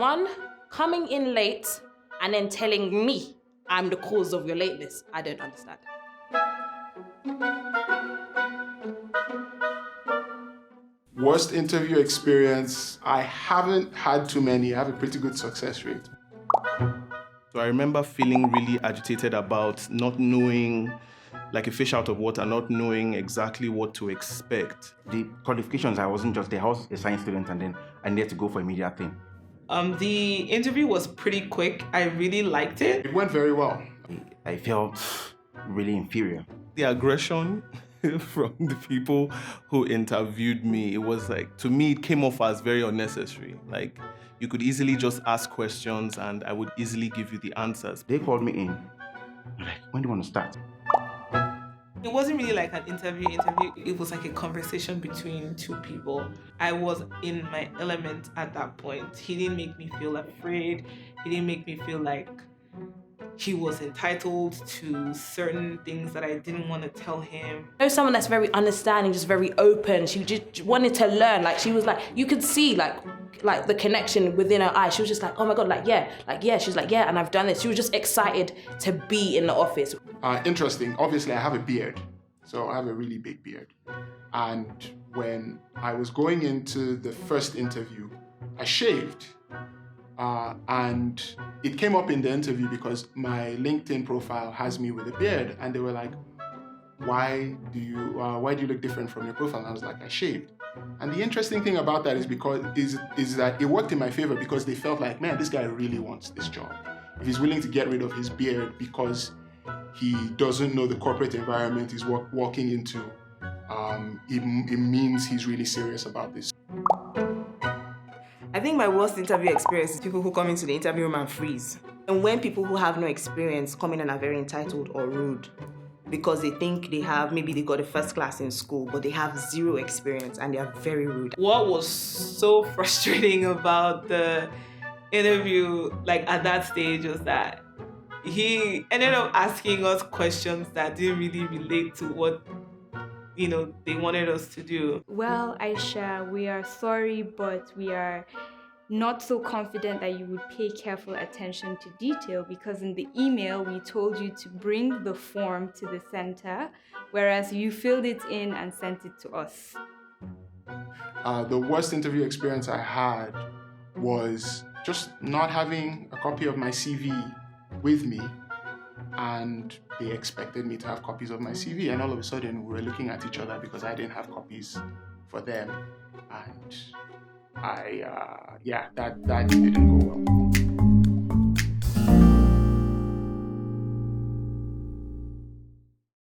One, coming in late and then telling me I'm the cause of your lateness. I don't understand. Worst interview experience, I haven't had too many. I have a pretty good success rate. So I remember feeling really agitated about not knowing, like a fish out of water, not knowing exactly what to expect. The qualifications, I wasn't just there. I was a science student, and then I needed to go for a media thing. The interview was pretty quick. I really liked it. It went very well. I felt really inferior. The aggression from the people who interviewed me, it was like, to me, it came off as very unnecessary. Like, you could easily just ask questions and I would easily give you the answers. They called me in. They're like, when do you want to start? It wasn't really like an interview. It was like a conversation between two people. I was in my element at that point. He didn't make me feel afraid. He didn't make me feel like he was entitled to certain things that I didn't want to tell him. I know someone that's very understanding, just very open. She just wanted to learn. Like, she was like, you could see like the connection within her eyes. She was just like, oh my God, yeah. She's like, yeah, and I've done this. She was just excited to be in the office. Interesting. Obviously, I have a beard. So I have a really big beard. And when I was going into the first interview, I shaved. And it came up in the interview because my LinkedIn profile has me with a beard. And they were like, why do you look different from your profile? And I was like, I shaved. And the interesting thing about that is that it worked in my favor because they felt like, man, this guy really wants this job. If he's willing to get rid of his beard because he doesn't know the corporate environment he's walking into, it means he's really serious about this. I think my worst interview experience is people who come into the interview room and freeze. And when people who have no experience come in and are very entitled or rude because they think maybe they got a first class in school, but they have zero experience and they are very rude. What was so frustrating about the interview, like at that stage, was that he ended up asking us questions that didn't really relate to what they wanted us to do. Well, Aisha, we are sorry, but we are not so confident that you would pay careful attention to detail, because in the email we told you to bring the form to the center, whereas you filled it in and sent it to us. The worst interview experience I had was just not having a copy of my CV with me, and they expected me to have copies of my CV, and all of a sudden we were looking at each other because I didn't have copies for them, and that didn't go well.